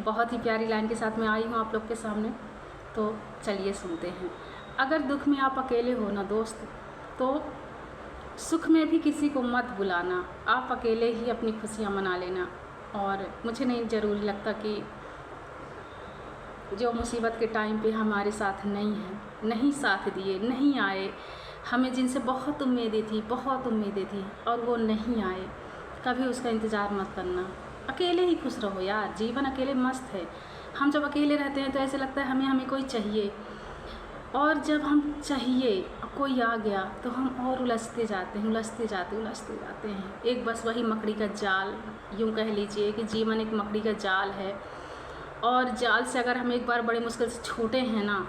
बहुत ही प्यारी लाइन के साथ मैं आई हूँ आप लोग के सामने। तो चलिए सुनते हैं। अगर दुख में आप अकेले हो ना दोस्त, तो सुख में भी किसी को मत बुलाना, आप अकेले ही अपनी खुशियाँ मना लेना। और मुझे नहीं ज़रूरी लगता कि जो मुसीबत के टाइम पे हमारे साथ नहीं है, नहीं साथ दिए, नहीं आए, हमें जिनसे बहुत उम्मीदें थी, बहुत उम्मीदें थी और वो नहीं आए, कभी उसका इंतज़ार मत करना। अकेले ही खुश रहो यार, जीवन अकेले मस्त है। हम जब अकेले रहते हैं तो ऐसे लगता है हमें कोई चाहिए, और जब हम चाहिए कोई आ गया तो हम और उलझते जाते हैं। एक बस वही मकड़ी का जाल, यूँ कह लीजिए कि जीवन एक मकड़ी का जाल है, और जाल से अगर हम एक बार बड़े मुश्किल से छूटे हैं ना,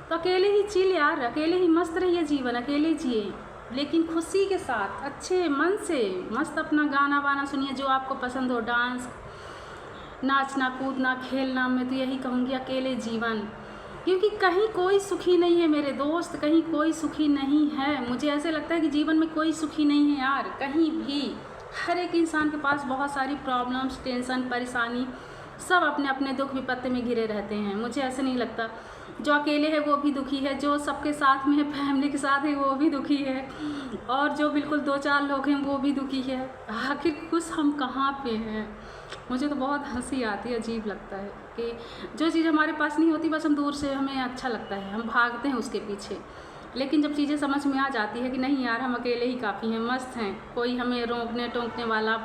तो अकेले ही चिल यार, अकेले ही मस्त रहिए, जीवन अकेले जिए, लेकिन खुशी के साथ, अच्छे मन से मस्त अपना गाना वाना सुनिए जो आपको पसंद हो, डांस, नाचना, कूदना, खेलना। मैं तो यही कहूँगी अकेले जीवन, क्योंकि कहीं कोई सुखी नहीं है मेरे दोस्त, कहीं कोई सुखी नहीं है। मुझे ऐसे लगता है कि जीवन में कोई सुखी नहीं है यार, कहीं भी। हर एक इंसान के पास बहुत सारी प्रॉब्लम्स, टेंशन, परेशानी, सब अपने अपने दुख विपत्ति में घिरे रहते हैं। मुझे ऐसे नहीं लगता जो अकेले है वो भी दुखी है, जो सबके साथ में है, फैमिली के साथ है, वो भी दुखी है, और जो बिल्कुल 2-4 लोग हैं वो भी दुखी है। आखिर खुश हम कहाँ पे हैं? मुझे तो बहुत हंसी आती है, अजीब लगता है कि जो चीज़ हमारे पास नहीं होती बस हम दूर से, हमें अच्छा लगता है, हम भागते हैं उसके पीछे। लेकिन जब चीज़ें समझ में आ जाती है कि नहीं यार, हम अकेले ही काफ़ी हैं, मस्त हैं, कोई हमें रोकने टोकने वाला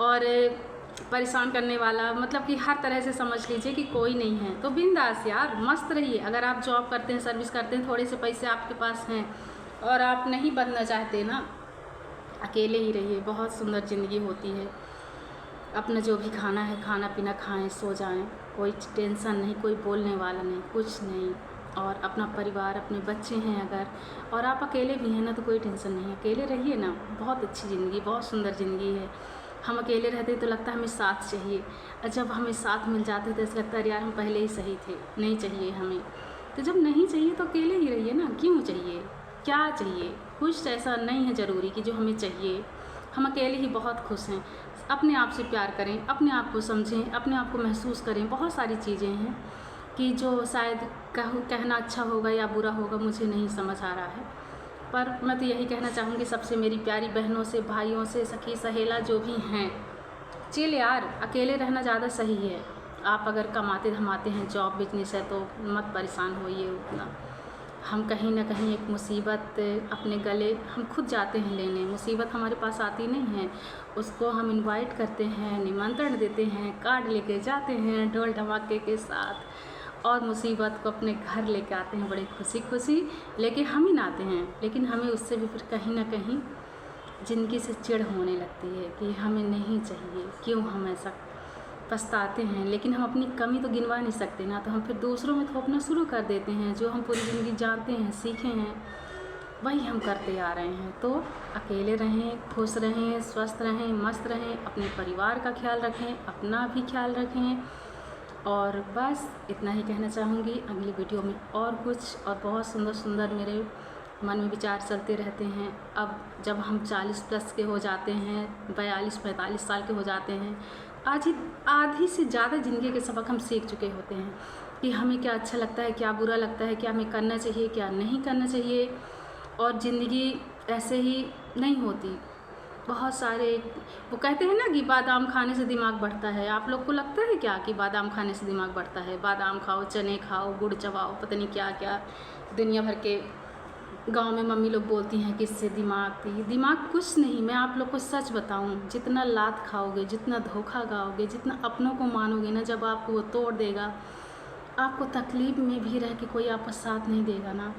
और परेशान करने वाला, मतलब कि हर तरह से समझ लीजिए कि कोई नहीं है, तो बिंदास यार मस्त रहिए। अगर आप जॉब करते हैं, सर्विस करते हैं, थोड़े से पैसे आपके पास हैं और आप नहीं बनना चाहते ना, अकेले ही रहिए, बहुत सुंदर ज़िंदगी होती है। अपना जो भी खाना है, खाना पीना खाएं, सो जाएं, कोई टेंशन नहीं, कोई बोलने वाला नहीं, कुछ नहीं। और अपना परिवार, अपने बच्चे हैं अगर, और आप अकेले भी हैं ना, तो कोई टेंशन नहीं, अकेले रहिए ना, बहुत अच्छी ज़िंदगी, बहुत सुंदर ज़िंदगी है। हम अकेले रहते तो लगता है हमें साथ चाहिए, और जब हमें साथ मिल जाते तो ऐसा लगता है यार हम पहले ही सही थे, नहीं चाहिए हमें। तो जब नहीं चाहिए तो अकेले ही रहिए ना, क्यों चाहिए, क्या चाहिए? कुछ ऐसा नहीं है ज़रूरी कि जो हमें चाहिए, हम अकेले ही बहुत खुश हैं। अपने आप से प्यार करें, अपने आप को समझें, अपने आप को महसूस करें। बहुत सारी चीज़ें हैं कि जो शायद कहना अच्छा होगा या बुरा होगा, मुझे नहीं समझ आ रहा है, पर मैं तो यही कहना चाहूँगी सबसे, मेरी प्यारी बहनों से, भाइयों से, सखी सहेला जो भी हैं, चिल यार, अकेले रहना ज़्यादा सही है। आप अगर कमाते धमाते हैं, जॉब बिजनेस है, तो मत परेशान होइए उतना। हम कहीं ना कहीं एक मुसीबत अपने गले हम खुद जाते हैं लेने, मुसीबत हमारे पास आती नहीं है, उसको हम इनवाइट करते हैं, निमंत्रण देते हैं, कार्ड लेके जाते हैं ढोल धमाके के साथ, और मुसीबत को अपने घर लेके आते हैं बड़े खुशी खुशी लेके हम ही आते हैं। लेकिन हमें उससे भी फिर कहीं ना कहीं ज़िंदगी से चिढ़ होने लगती है कि हमें नहीं चाहिए, क्यों हम ऐसा पछताते हैं। लेकिन हम अपनी कमी तो गिनवा नहीं सकते ना, तो हम फिर दूसरों में थोपना शुरू कर देते हैं। जो हम पूरी ज़िंदगी जानते हैं, सीखे हैं, वही हम करते आ रहे हैं। तो अकेले रहें, खुश रहें, स्वस्थ रहें, मस्त रहें, अपने परिवार का ख्याल रखें, अपना भी ख्याल रखें। और बस इतना ही कहना चाहूँगी। अगली वीडियो में और कुछ और बहुत सुंदर सुंदर मेरे मन में विचार चलते रहते हैं। अब जब हम 40 प्लस के हो जाते हैं, 42-45 साल के हो जाते हैं, आधी से ज़्यादा ज़िंदगी के सबक हम सीख चुके होते हैं कि हमें क्या अच्छा लगता है, क्या बुरा लगता है, क्या हमें करना चाहिए, क्या नहीं करना चाहिए। और ज़िंदगी ऐसे ही नहीं होती। बहुत सारे, वो कहते हैं ना कि बादाम खाने से दिमाग बढ़ता है। आप लोग को लगता है क्या कि बादाम खाने से दिमाग बढ़ता है? बादाम खाओ, चने खाओ, गुड़ चबाओ, पता नहीं क्या क्या दुनिया भर के गांव में मम्मी लोग बोलती हैं कि इससे दिमाग कुछ नहीं। मैं आप लोग को सच बताऊं, जितना लात खाओगे, जितना धोखा खाओगे, जितना अपनों को मानोगे ना, जब आपको वो तोड़ देगा, आपको तकलीफ़ में भी रह के कोई आपका साथ नहीं देगा ना,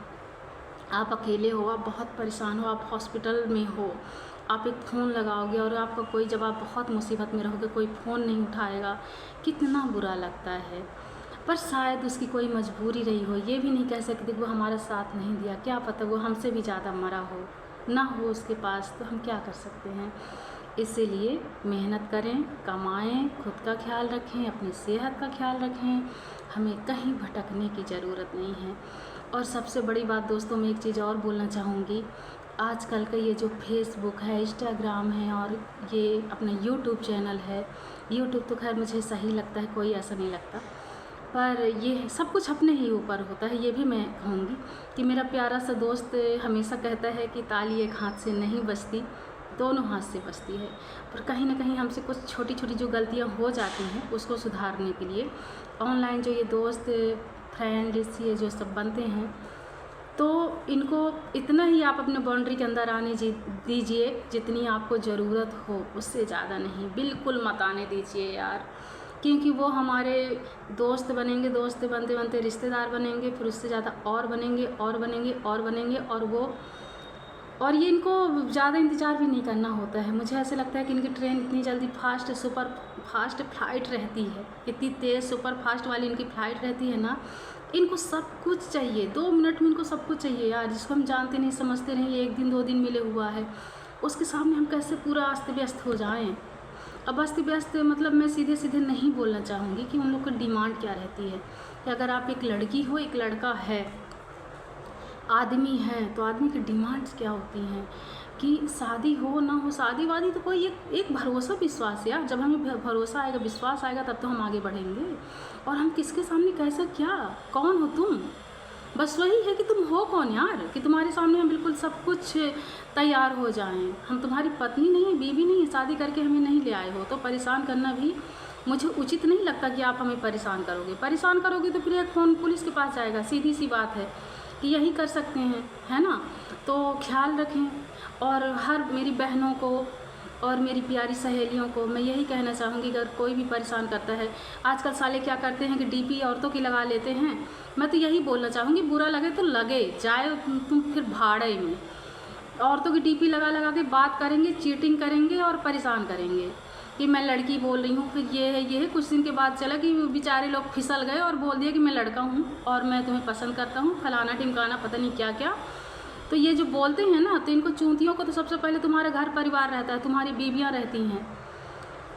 आप अकेले हो, आप बहुत परेशान हो, आप हॉस्पिटल में हो, आप एक फ़ोन लगाओगे और आपका कोई, जब आप बहुत मुसीबत में रहोगे, कोई फ़ोन नहीं उठाएगा, कितना बुरा लगता है। पर शायद उसकी कोई मजबूरी रही हो, ये भी नहीं कह सकते कि वो हमारा साथ नहीं दिया, क्या पता वो हमसे भी ज़्यादा मरा हो, ना हो उसके पास, तो हम क्या कर सकते हैं। इसीलिए मेहनत करें, कमाएं, खुद का ख्याल रखें, अपनी सेहत का ख्याल रखें, हमें कहीं भटकने की ज़रूरत नहीं है। और सबसे बड़ी बात दोस्तों, मैं एक चीज़ और बोलना चाहूँगी, आजकल का ये जो फेसबुक है, इंस्टाग्राम है और ये अपना यूट्यूब चैनल है, यूट्यूब तो खैर मुझे सही लगता है, कोई ऐसा नहीं लगता, पर ये सब कुछ अपने ही ऊपर होता है। ये भी मैं कहूँगी कि मेरा प्यारा सा दोस्त हमेशा कहता है कि ताली एक हाथ से नहीं बजती, दोनों हाथ से बजती है। पर कहीं ना कहीं हमसे कुछ छोटी छोटी जो गलतियाँ हो जाती हैं उसको सुधारने के लिए ऑनलाइन जो ये दोस्त फ्रेंड्स ये जो सब बनते हैं, तो इनको इतना ही आप अपने बाउंड्री के अंदर आने दीजिए जितनी आपको ज़रूरत हो, उससे ज़्यादा नहीं। बिल्कुल मत आने दीजिए यार, क्योंकि वो हमारे दोस्त बनेंगे, दोस्त बनते बनते रिश्तेदार बनेंगे, फिर उससे ज़्यादा और बनेंगे और बनेंगे और बनेंगे, और ये इनको ज़्यादा इंतज़ार भी नहीं करना होता है। मुझे ऐसे लगता है कि इनकी ट्रेन इतनी जल्दी फास्ट सुपर फास्ट फ्लाइट रहती है, इतनी तेज़ सुपर फास्ट वाली इनकी फ़्लाइट रहती है ना, इनको सब कुछ चाहिए, 2 मिनट में इनको सब कुछ चाहिए यार। जिसको हम जानते नहीं समझते नहीं, ये 1 दिन 2 दिन मिले हुआ है, उसके सामने हम कैसे पूरा अस्त व्यस्त हो जाएं। अब अस्त व्यस्त मतलब मैं सीधे सीधे नहीं बोलना चाहूँगी कि उन लोग की डिमांड क्या रहती है, कि अगर आप एक लड़की हो, एक लड़का है, आदमी है, तो आदमी की डिमांड्स क्या होती हैं कि शादी हो ना हो, शादी वादी तो कोई एक भरोसा विश्वास यार। जब हमें भरोसा आएगा, विश्वास आएगा, तब तो हम आगे बढ़ेंगे। और हम किसके सामने कैसे, क्या, कौन हो तुम, बस वही है कि तुम हो कौन यार, कि तुम्हारे सामने हम बिल्कुल सब कुछ तैयार हो जाएं। हम तुम्हारी पत्नी नहीं है, बीवी नहीं है, शादी करके हमें नहीं ले आए हो, तो परेशान करना भी मुझे उचित नहीं लगता कि आप हमें परेशान करोगे तो फिर एक फ़ोन पुलिस के पास जाएगा। सीधी सी बात है कि यही कर सकते हैं, है ना। तो ख्याल रखें। और हर मेरी बहनों को और मेरी प्यारी सहेलियों को मैं यही कहना चाहूँगी, अगर कोई भी परेशान करता है, आजकल साले क्या करते हैं कि डीपी औरतों की लगा लेते हैं। मैं तो यही बोलना चाहूँगी, बुरा लगे तो लगे जाए, तुम फिर भाड़े में। औरतों की डीपी लगा लगा के बात करेंगे, चीटिंग करेंगे और परेशान करेंगे कि मैं लड़की बोल रही हूँ, फिर ये है। कुछ दिन के बाद चला कि बेचारे लोग फिसल गए और बोल दिया कि मैं लड़का हूँ और मैं तुम्हें पसंद करता हूँ, फलाना टिमकाना, पता नहीं क्या क्या। तो ये जो बोलते हैं ना, तो इनको चूंतियों को तो सबसे पहले तुम्हारा घर परिवार रहता है, तुम्हारी बीवियाँ रहती हैं,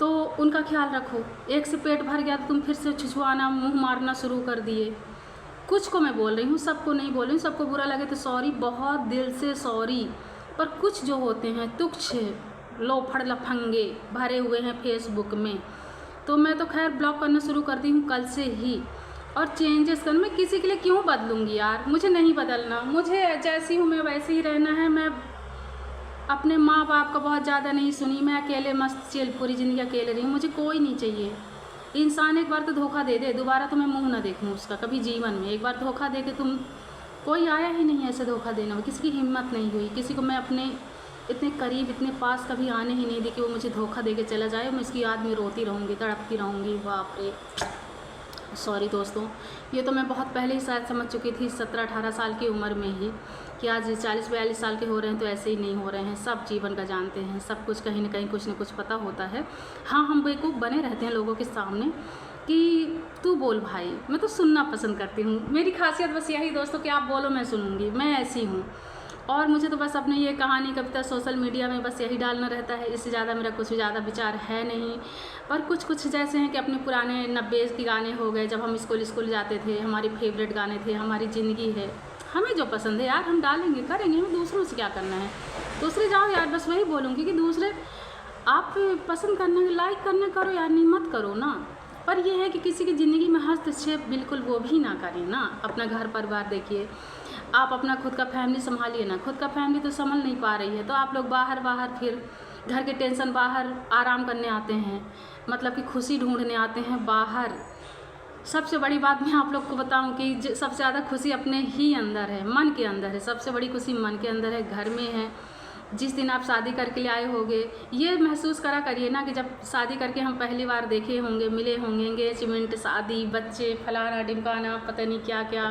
तो उनका ख्याल रखो। एक से पेट भर गया तो तुम फिर से छुछुआना, मुँह मारना शुरू कर दिए। कुछ को मैं बोल रही हूँ, सबको नहीं बोल रही हूँ। सबको बुरा लगे तो सॉरी, बहुत दिल से सॉरी। पर कुछ जो होते हैं तुच्छ लोफड़ लफंगे भरे हुए हैं फेसबुक में, तो मैं तो खैर ब्लॉक करना शुरू कर दी हूँ कल से ही। और चेंजेस करना, मैं किसी के लिए क्यों बदलूँगी यार, मुझे नहीं बदलना। मुझे जैसी हूँ मैं वैसे ही रहना है। मैं अपने माँ बाप का बहुत ज़्यादा नहीं सुनी, मैं अकेले मस्त चिल पूरी ज़िंदगी अकेले रही हूँ। मुझे कोई नहीं चाहिए। इंसान एक बार तो धोखा दे दे, दोबारा तो मैं मुँह ना देखूँ उसका कभी जीवन में। एक बार धोखा दे के तुम, कोई आया ही नहीं ऐसे धोखा देना, किसी की हिम्मत नहीं हुई। किसी को मैं अपने इतने करीब, इतने पास कभी आने ही नहीं दी कि वो मुझे धोखा दे के चला जाए। मैं इसकी याद में रोती रहूँगी, तड़पती रहूँगी। बाप रे, सॉरी दोस्तों, ये तो मैं बहुत पहले ही शायद समझ चुकी थी, 17-18 साल की उम्र में ही, कि आज 40-42 साल के हो रहे हैं तो ऐसे ही नहीं हो रहे हैं। सब जीवन का जानते हैं, सब कुछ कहीं ना कहीं कुछ न कुछ पता होता है। हाँ, हम बेवकूफ़ बने रहते हैं लोगों के सामने कि तू बोल भाई, मैं तो सुनना पसंद करती हूँ। मेरी खासियत बस यही दोस्तों कि आप बोलो मैं सुनूँगी, मैं ऐसी हूँ। और मुझे तो बस अपने ये कहानी कविता सोशल मीडिया में बस यही डालना रहता है, इससे ज़्यादा मेरा कुछ ज़्यादा विचार है नहीं। पर कुछ जैसे हैं कि अपने पुराने 90 के गाने हो गए, जब हम स्कूल जाते थे, हमारे फेवरेट गाने थे, हमारी ज़िंदगी है, हमें जो पसंद है यार हम डालेंगे, करेंगे। हमें दूसरों से क्या करना है, दूसरे जाओ यार, बस वही बोलूँगी कि दूसरे आप पसंद करना, लाइक करना करो यार, नहीं मत करो ना। पर यह है कि किसी की ज़िंदगी में हस्तक्षेप बिल्कुल वो भी ना करें ना। अपना घर परिवार देखिए, आप अपना खुद का फैमिली संभालिए ना। खुद का फैमिली तो संभल नहीं पा रही है, तो आप लोग बाहर फिर घर के टेंशन, बाहर आराम करने आते हैं, मतलब कि खुशी ढूंढने आते हैं बाहर। सबसे बड़ी बात मैं आप लोग को बताऊं कि सबसे ज़्यादा खुशी अपने ही अंदर है, मन के अंदर है। सबसे बड़ी खुशी मन के अंदर है, घर में है। जिस दिन आप शादी करके ले आए होंगे, ये महसूस करा करिए ना कि जब शादी करके हम पहली बार देखे होंगे, मिले होंगे, एंगेजमेंट, शादी, बच्चे, फलाना ढिमकाना, पता नहीं क्या क्या,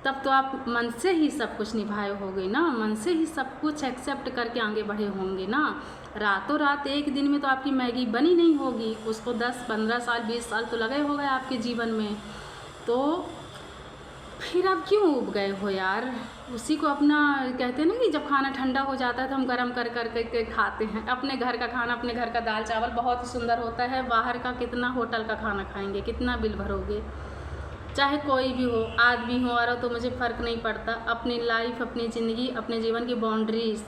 तब तो आप मन से ही सब कुछ निभाए होंगे ना, मन से ही सब कुछ एक्सेप्ट करके आगे बढ़े होंगे ना। रातों रात एक दिन में तो आपकी मैगी बनी नहीं होगी, उसको 10-15 साल 20 साल तो लगे हो गए आपके जीवन में। तो फिर आप क्यों उब गए हो यार। उसी को अपना कहते हैं ना कि जब खाना ठंडा हो जाता है तो हम गरम कर के खाते हैं। अपने घर का खाना, अपने घर का दाल चावल बहुत ही सुंदर होता है। बाहर का कितना होटल का खाना खाएंगे, कितना बिल भरोगे। चाहे कोई भी हो, आदमी हो औरत तो मुझे फ़र्क नहीं पड़ता। अपनी लाइफ, अपनी ज़िंदगी, अपने जीवन की बाउंड्रीज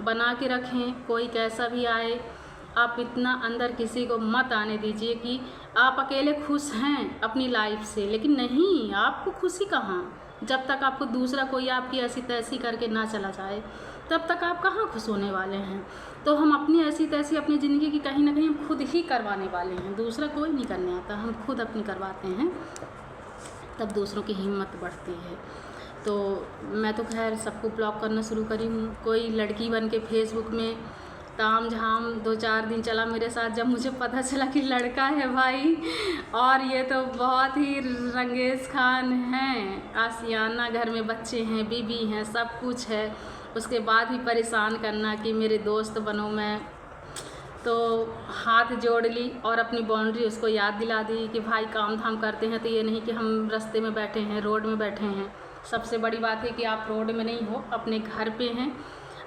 बना के रखें। कोई कैसा भी आए, आप इतना अंदर किसी को मत आने दीजिए कि आप अकेले खुश हैं अपनी लाइफ से, लेकिन नहीं, आपको खुशी कहाँ। जब तक आपको दूसरा कोई आपकी ऐसी तैसी करके ना चला जाए तब तक आप कहाँ खुश होने वाले हैं। तो हम अपनी ऐसी तैसी अपनी ज़िंदगी की कहीं ना कहीं हम खुद ही करवाने वाले हैं, दूसरा कोई नहीं करने आता, हम खुद अपनी करवाते हैं, तब दूसरों की हिम्मत बढ़ती है। तो मैं तो खैर सबको ब्लॉक करना शुरू करी हूँ। कोई लड़की बन के फेसबुक में ताम झाम 2-4 दिन चला मेरे साथ, जब मुझे पता चला कि लड़का है भाई, और ये तो बहुत ही रंगेज खान हैं, आशियाना, घर में बच्चे हैं, बीबी हैं, सब कुछ है, उसके बाद भी परेशान करना कि मेरे दोस्त बनो। मैं तो हाथ जोड़ ली और अपनी बाउंड्री उसको याद दिला दी कि भाई काम धाम करते हैं तो ये नहीं कि हम रास्ते में बैठे हैं, रोड में बैठे हैं। सबसे बड़ी बात है कि आप रोड में नहीं हो, अपने घर पे हैं,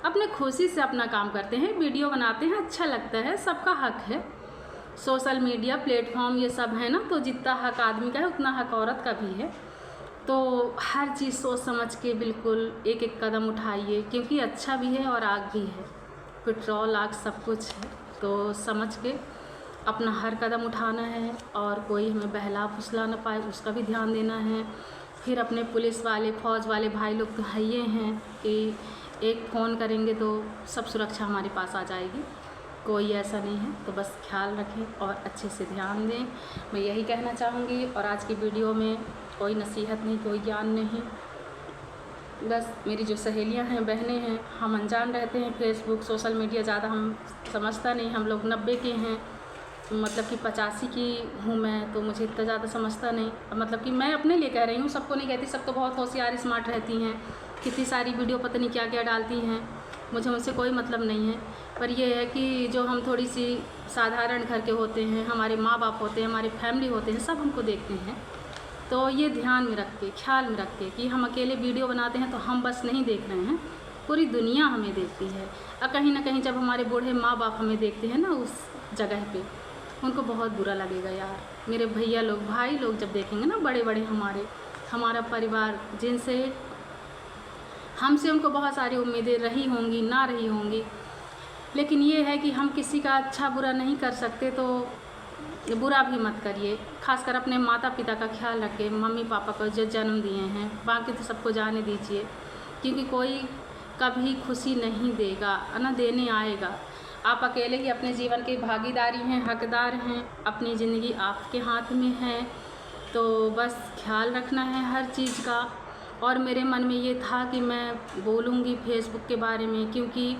अपने खुशी से अपना काम करते हैं, वीडियो बनाते हैं, अच्छा लगता है, सबका हक है। सोशल मीडिया प्लेटफॉर्म ये सब है ना, तो जितना हक आदमी का है उतना हक औरत का भी है। तो हर चीज़ सोच समझ के बिल्कुल एक एक कदम उठाइए, क्योंकि अच्छा भी है और आग भी है, पेट्रोल आग सब कुछ है। तो समझ के अपना हर कदम उठाना है, और कोई हमें बहला फुसला ना पाए उसका भी ध्यान देना है। फिर अपने पुलिस वाले, फौज वाले भाई लोग तो है ही हैं कि एक फ़ोन करेंगे तो सब सुरक्षा हमारे पास आ जाएगी, कोई ऐसा नहीं है। तो बस ख्याल रखें और अच्छे से ध्यान दें, मैं यही कहना चाहूँगी। और आज की वीडियो में कोई नसीहत नहीं, कोई ज्ञान नहीं, बस मेरी जो सहेलियां हैं, बहनें हैं, हम अनजान रहते हैं, फेसबुक सोशल मीडिया ज़्यादा हम समझता नहीं। हम लोग 90 के हैं, मतलब कि 85 की हूँ मैं, तो मुझे इतना ज़्यादा समझता नहीं। मतलब कि मैं अपने लिए कह रही हूँ, सबको नहीं कहती, सब तो बहुत होशियार स्मार्ट रहती हैं, कितनी सारी वीडियो पता नहीं क्या क्या डालती हैं, मुझे उनसे कोई मतलब नहीं है। पर यह है कि जो हम थोड़ी सी साधारण घर के होते हैं, हमारे माँ बाप होते हैं, हमारी फैमिली होते हैं, सब हमको देखते हैं। तो ये ध्यान में रख के, ख्याल में रख के कि हम अकेले वीडियो बनाते हैं तो हम बस नहीं देख रहे हैं, पूरी दुनिया हमें देखती है। और कहीं ना कहीं जब हमारे बूढ़े माँ बाप हमें देखते हैं ना उस जगह पे, उनको बहुत बुरा लगेगा यार। मेरे भैया लोग, भाई लोग जब देखेंगे ना, बड़े बड़े हमारा परिवार, जिनसे हमसे उनको बहुत सारी उम्मीदें रही होंगी, ना रही होंगी, लेकिन ये है कि हम किसी का अच्छा बुरा नहीं कर सकते, तो बुरा भी मत करिए। खासकर अपने माता पिता का ख्याल रखें, मम्मी पापा को जो जन्म दिए हैं, बाकी तो सबको जाने दीजिए, क्योंकि कोई कभी खुशी नहीं देगा ना, देने आएगा। आप अकेले ही अपने जीवन की भागीदारी हैं, हकदार हैं, अपनी ज़िंदगी आपके हाथ में है। तो बस ख्याल रखना है हर चीज़ का। और मेरे मन में ये था कि मैं बोलूँगी फेसबुक के बारे में, क्योंकि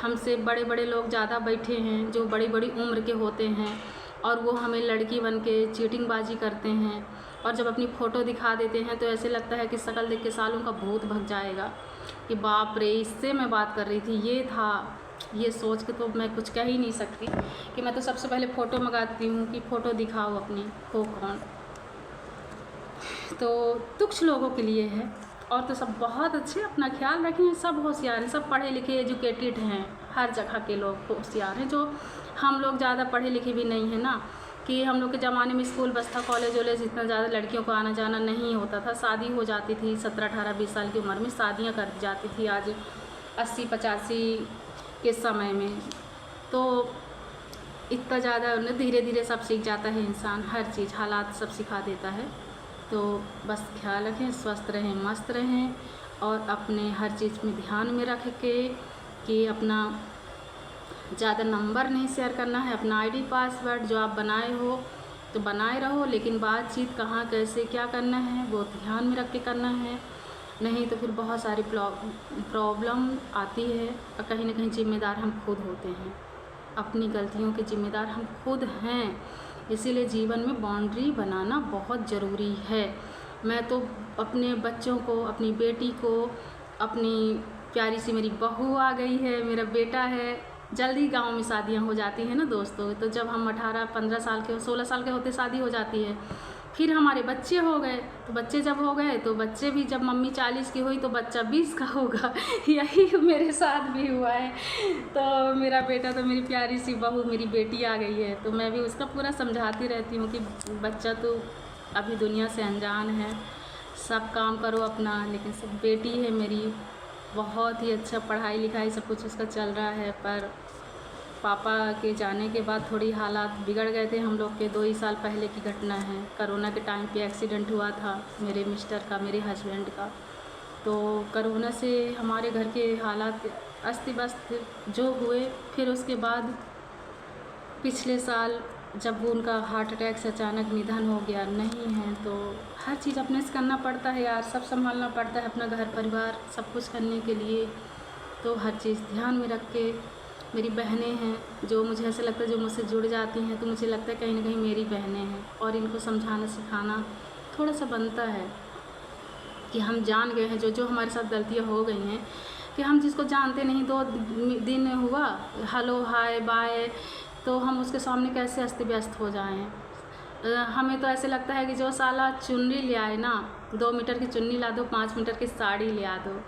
हमसे बड़े बड़े लोग ज़्यादा बैठे हैं, जो बड़ी बड़ी उम्र के होते हैं, और वो हमें लड़की बन के चीटिंगबाजी करते हैं, और जब अपनी फ़ोटो दिखा देते हैं तो ऐसे लगता है कि शक्ल देख के सालों का भूत भग जाएगा कि बाप रे, इससे मैं बात कर रही थी, ये था। ये सोच के तो मैं कुछ कह ही नहीं सकती कि मैं तो सबसे पहले फ़ोटो मंगाती हूँ कि फ़ोटो दिखाओ अपनी, हो कौन। तो तुच्छ लोगों के लिए है, और तो सब बहुत अच्छे, अपना ख्याल रखें, सब होशियार हैं, सब पढ़े लिखे एजुकेटेड हैं, हर जगह के लोग होशियार हैं। जो हम लोग ज़्यादा पढ़े लिखे भी नहीं हैं ना, कि हम लोग के ज़माने में स्कूल बस था, कॉलेज वॉलेज इतना ज़्यादा लड़कियों को आना जाना नहीं होता था, शादी हो जाती थी 17-18-20 साल की उम्र में शादियाँ कर दी जाती थी। आज 80-85 के समय में तो इतना ज़्यादा धीरे धीरे सब सीख जाता है इंसान, हर चीज़ हालात सब सिखा देता है। तो बस ख्याल रखें, स्वस्थ रहें, मस्त रहें, और अपने हर चीज़ में ध्यान में रख के कि अपना ज़्यादा नंबर नहीं शेयर करना है, अपना आईडी पासवर्ड जो आप बनाए हो तो बनाए रहो, लेकिन बातचीत कहाँ कैसे क्या करना है वो ध्यान में रख के करना है, नहीं तो फिर बहुत सारी प्रॉब्लम आती है। और कहीं ना कहीं जिम्मेदार हम खुद होते हैं, अपनी गलतियों के जिम्मेदार हम खुद हैं, इसीलिए जीवन में बाउंड्री बनाना बहुत ज़रूरी है। मैं तो अपने बच्चों को, अपनी बेटी को, अपनी प्यारी सी मेरी बहू आ गई है, मेरा बेटा है, जल्दी गांव में शादियां हो जाती हैं ना दोस्तों, तो जब हम 18-15 साल के, 16 साल के होते शादी हो जाती है। फिर हमारे बच्चे हो गए, तो बच्चे जब हो गए तो बच्चे भी, जब मम्मी 40 की हुई तो बच्चा 20 का होगा। यही मेरे साथ भी हुआ है। तो मेरा बेटा, तो मेरी प्यारी सी बहू, मेरी बेटी आ गई है, तो मैं भी उसका पूरा समझाती रहती हूँ कि बच्चा तो अभी दुनिया से अनजान है, सब काम करो अपना, लेकिन सब बेटी है मेरी, बहुत ही अच्छा पढ़ाई लिखाई सब कुछ उसका चल रहा है, पर पापा के जाने के बाद थोड़ी हालात बिगड़ गए थे हम लोग के। 2 ही साल पहले की घटना है। कोरोना के टाइम पे एक्सीडेंट हुआ था मेरे मिस्टर का, मेरे हस्बैंड का। तो कोरोना से हमारे घर के हालात अस्त व्यस्त जो हुए, फिर उसके बाद पिछले साल जब उनका हार्ट अटैक से अचानक निधन हो गया, नहीं है तो हर चीज़ अपने से करना पड़ता है यार, सब संभालना पड़ता है, अपना घर परिवार सब कुछ करने के लिए। तो हर चीज़ ध्यान में रख के, मेरी बहनें हैं जो मुझे ऐसा लगता है जो मुझसे जुड़ जाती हैं, तो मुझे लगता है कहीं ना कहीं मेरी बहनें हैं, और इनको समझाना सिखाना थोड़ा सा बनता है कि हम जान गए हैं जो जो हमारे साथ गलतियाँ हो गई हैं, कि हम जिसको जानते नहीं 2 दिन हुआ हेलो हाय बाय, तो हम उसके सामने कैसे अस्त व्यस्त हो जाएं। हमें तो ऐसे लगता है कि जो साला चुन्नी ले आए ना, 2 मीटर की चुन्नी ला दो, 5 मीटर की साड़ी ले आ दो,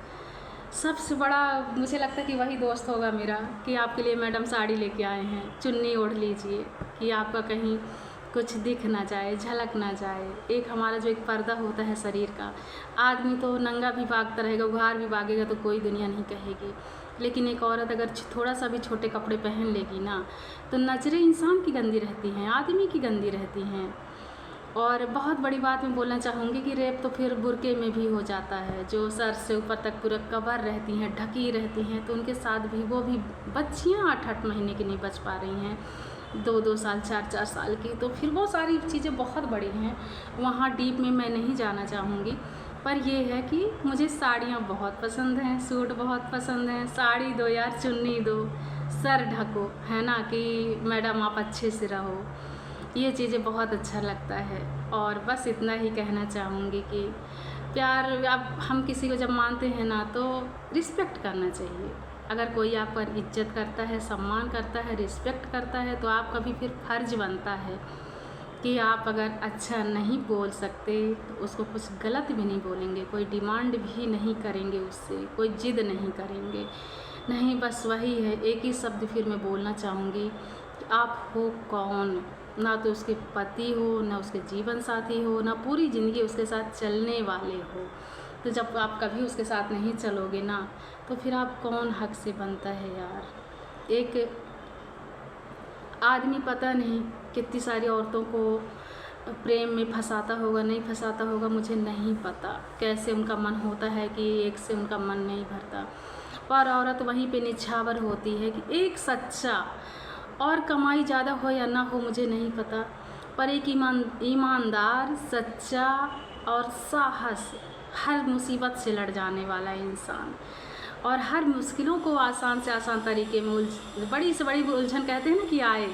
सबसे बड़ा मुझे लगता है कि वही दोस्त होगा मेरा, कि आपके लिए मैडम साड़ी लेके आए हैं, चुन्नी ओढ़ लीजिए कि आपका कहीं कुछ दिख ना जाए, झलक ना जाए। एक हमारा जो एक पर्दा होता है शरीर का, आदमी तो नंगा भी भागता रहेगा, उघार भी भागेगा तो कोई दुनिया नहीं कहेगी, लेकिन एक औरत अगर थोड़ा सा भी छोटे कपड़े पहन लेगी ना, तो नज़रें इंसान की गंदी रहती हैं, आदमी की गंदी रहती हैं। और बहुत बड़ी बात मैं बोलना चाहूँगी कि रेप तो फिर बुर्के में भी हो जाता है, जो सर से ऊपर तक पूरा कवर रहती हैं, ढकी रहती हैं, तो उनके साथ भी वो भी बच्चियाँ 8-8 महीने की नहीं बच पा रही हैं, 2-2 साल 4-4 साल की, तो फिर वो सारी चीज़ें बहुत बड़ी हैं। वहाँ डीप में मैं नहीं जाना चाहूँगी, पर ये है कि मुझे साड़ियाँ बहुत पसंद हैं, सूट बहुत पसंद हैं। साड़ी दो यार, चुन्नी दो, सर ढको, है ना, कि मैडम आप अच्छे से रहो, ये चीज़ें बहुत अच्छा लगता है। और बस इतना ही कहना चाहूँगी कि प्यार, अब हम किसी को जब मानते हैं ना, तो रिस्पेक्ट करना चाहिए। अगर कोई आप पर इज्जत करता है, सम्मान करता है, रिस्पेक्ट करता है, तो आपका भी फिर फ़र्ज बनता है कि आप अगर अच्छा नहीं बोल सकते तो उसको कुछ गलत भी नहीं बोलेंगे, कोई डिमांड भी नहीं करेंगे उससे, कोई जिद नहीं करेंगे। नहीं, बस वही है, एक ही शब्द फिर मैं बोलना चाहूँगी कि आप हो कौन। ना तो उसके पति हो, ना उसके जीवन साथी हो, ना पूरी ज़िंदगी उसके साथ चलने वाले हो। तो जब आप कभी उसके साथ नहीं चलोगे ना, तो फिर आप कौन हक से बनता है यार। एक आदमी पता नहीं कितनी सारी औरतों को प्रेम में फंसाता होगा, नहीं फंसाता होगा, मुझे नहीं पता कैसे उनका मन होता है कि एक से उनका मन नहीं भरता, पर औरत वहीं पे निछावर होती है कि एक सच्चा, और कमाई ज़्यादा हो या ना हो मुझे नहीं पता, पर एक ईमानदार, सच्चा और साहस, हर मुसीबत से लड़ जाने वाला इंसान, और हर मुश्किलों को आसान से आसान तरीके में बड़ी से बड़ी उलझन कहते हैं ना कि आए,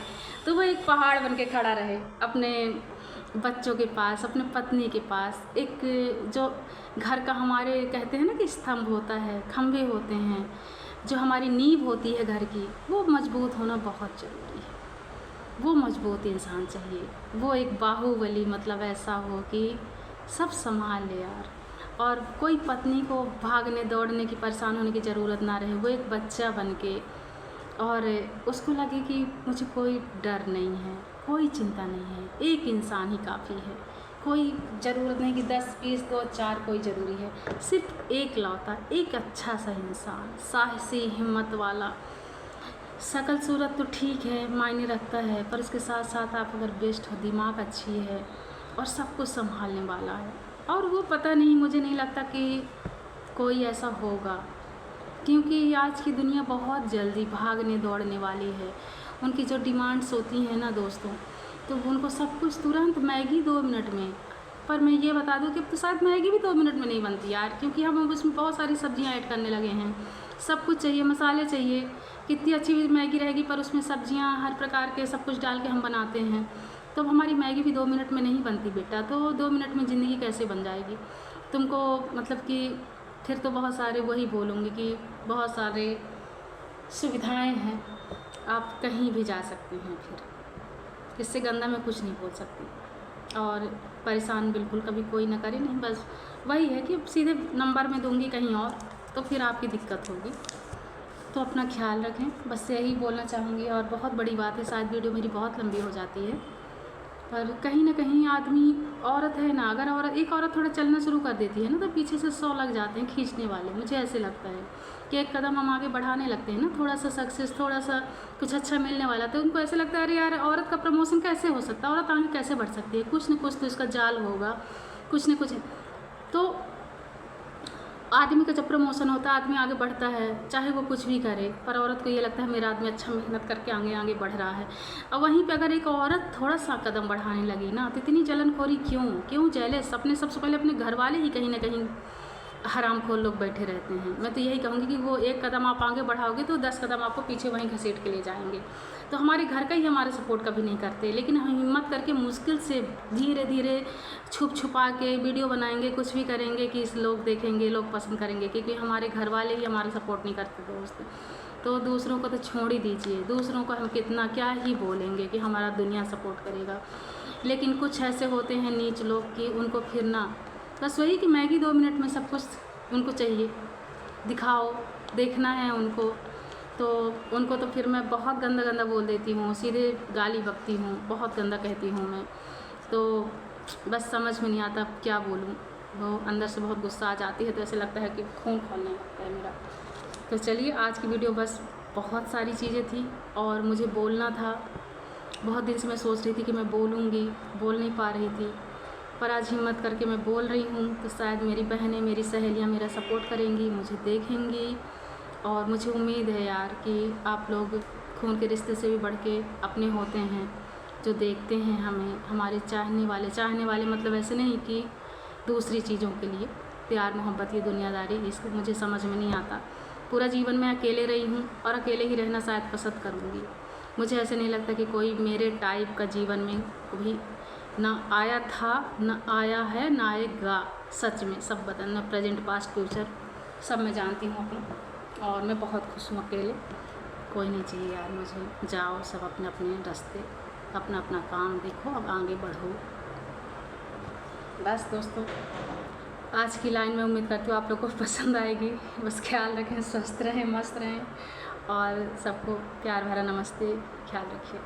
तो वो एक पहाड़ बन के खड़ा रहे अपने बच्चों के पास, अपने पत्नी के पास। एक जो घर का हमारे कहते हैं ना कि स्तंभ होता है, खंभे होते हैं, जो हमारी नींव होती है घर की, वो मजबूत होना बहुत ज़रूरी है। वो मजबूत इंसान चाहिए, वो एक बाहुबली, मतलब ऐसा हो कि सब संभाल ले यार, और कोई पत्नी को भागने दौड़ने की, परेशान होने की ज़रूरत ना रहे। वो एक बच्चा बन के, और उसको लगे कि मुझे कोई डर नहीं है, कोई चिंता नहीं है, एक इंसान ही काफ़ी है, कोई ज़रूरत नहीं कि 10, 20, 2, 4 कोई ज़रूरी है, सिर्फ एक लौता, एक अच्छा सा इंसान, साहसी, हिम्मत वाला। शकल सूरत तो ठीक है, मायने रखता है, पर उसके साथ साथ आप अगर बेस्ट हो, दिमाग अच्छी है और सब कुछ संभालने वाला है, और वो पता नहीं, मुझे नहीं लगता कि कोई ऐसा होगा, क्योंकि आज की दुनिया बहुत जल्दी भागने दौड़ने वाली है। उनकी जो डिमांड्स होती हैं ना दोस्तों, तो उनको सब कुछ तुरंत, मैगी 2 मिनट में। पर मैं ये बता दूं कि अब तो शायद मैगी भी 2 मिनट में नहीं बनती यार, क्योंकि हम उसमें बहुत सारी सब्जियां ऐड करने लगे हैं, सब कुछ चाहिए, मसाले चाहिए। कितनी अच्छी भी मैगी रहेगी, पर उसमें सब्जियां हर प्रकार के सब कुछ डाल के हम बनाते हैं, तो हमारी मैगी भी 2 मिनट में नहीं बनती बेटा। तो 2 मिनट में ज़िंदगी कैसे बन जाएगी तुमको, मतलब कि फिर तो बहुत सारे, वही बोलूँगी कि बहुत सारे सुविधाएं हैं, आप कहीं भी जा सकती हैं। फिर इससे गंदा मैं कुछ नहीं बोल सकती, और परेशान बिल्कुल कभी कोई ना करे, नहीं, बस वही है कि सीधे नंबर में दूंगी कहीं और, तो फिर आपकी दिक्कत होगी। तो अपना ख्याल रखें, बस यही बोलना चाहूँगी। और बहुत बड़ी बात है, शायद वीडियो मेरी बहुत लंबी हो जाती है, पर कहीं ना कहीं आदमी, औरत है ना, अगर एक औरत थोड़ा चलना शुरू कर देती है ना, तो पीछे से 100 लग जाते हैं खींचने वाले। मुझे ऐसे लगता है कि एक कदम हम आगे बढ़ाने लगते हैं ना, थोड़ा सा सक्सेस, थोड़ा सा कुछ अच्छा मिलने वाला, तो उनको ऐसे लगता है अरे यार औरत का प्रमोशन कैसे हो सकता है, औरत आगे कैसे बढ़ सकती है, कुछ न कुछ तो इसका जाल होगा, कुछ न कुछ। तो आदमी का जब प्रमोशन होता है, आदमी आगे बढ़ता है, चाहे वो कुछ भी करे, पर औरत को ये लगता है मेरा आदमी अच्छा मेहनत करके आगे आगे बढ़ रहा है। और वहीं पे अगर एक औरत थोड़ा सा कदम बढ़ाने लगी ना, तो इतनी जलनखोरी क्यों जेलस, अपने सबसे पहले अपने घर वाले ही कहीं ना कहीं हरामखोर लोग बैठे रहते हैं। मैं तो यही कहूँगी कि वो एक कदम आप आगे बढ़ाओगे तो 10 कदम आपको पीछे वहीं घसीट के ले जाएंगे। तो हमारे घर का ही हमारे सपोर्ट कभी नहीं करते, लेकिन हम हिम्मत करके मुश्किल से धीरे धीरे छुपा के वीडियो बनाएंगे, कुछ भी करेंगे कि इस लोग देखेंगे, लोग पसंद करेंगे, क्योंकि हमारे घर वाले ही हमारा सपोर्ट नहीं करते दोस्त। तो दूसरों को तो छोड़ ही दीजिए, दूसरों को हम कितना क्या ही बोलेंगे कि हमारा दुनिया सपोर्ट करेगा। लेकिन कुछ ऐसे होते हैं नीच लोग कि उनको फिर ना, बस वही कि मैगी 2 मिनट में सब कुछ उनको चाहिए, दिखाओ, देखना है उनको। तो उनको तो फिर मैं बहुत गंदा बोल देती हूँ, सीधे गाली बकती हूँ, बहुत गंदा कहती हूँ मैं। तो बस समझ में नहीं आता क्या बोलूँ, वो अंदर से बहुत गुस्सा आ जाती है, तो ऐसे लगता है कि खून खौलने लगता है मेरा। तो चलिए आज की वीडियो बस, बहुत सारी चीज़ें थी और मुझे बोलना था, बहुत दिन से मैं सोच रही थी कि मैं बोलूँगी, बोल नहीं पा रही थी, पर आज हिम्मत करके मैं बोल रही हूँ। तो शायद मेरी बहनें, मेरी सहेलियाँ मेरा सपोर्ट करेंगी, मुझे देखेंगी, और मुझे उम्मीद है यार कि आप लोग खून के रिश्ते से भी बढ़ के अपने होते हैं, जो देखते हैं हमें, हमारे चाहने वाले मतलब ऐसे नहीं कि दूसरी चीज़ों के लिए, प्यार मोहब्बत, ये दुनियादारी, इसको मुझे समझ में नहीं आता। पूरा जीवन मैं अकेले रही हूँ और अकेले ही रहना शायद पसंद करूँगी। मुझे ऐसे नहीं लगता कि कोई मेरे टाइप का जीवन में कभी ना आया था, ना आया है, ना आएगा। सच में सब बदलना, प्रेजेंट पास्ट फ्यूचर सब मैं जानती हूँ अपना, और मैं बहुत खुश हूँ अकेले। कोई नहीं चाहिए यार मुझे, जाओ सब अपने अपने रास्ते, अपना अपना काम देखो, अब आगे बढ़ो। बस दोस्तों, आज की लाइन मैं उम्मीद करती हूँ आप लोगों को पसंद आएगी। बस ख्याल रखें, स्वस्थ रहें, मस्त रहें, और सबको प्यार भरा नमस्ते, ख्याल रखिए।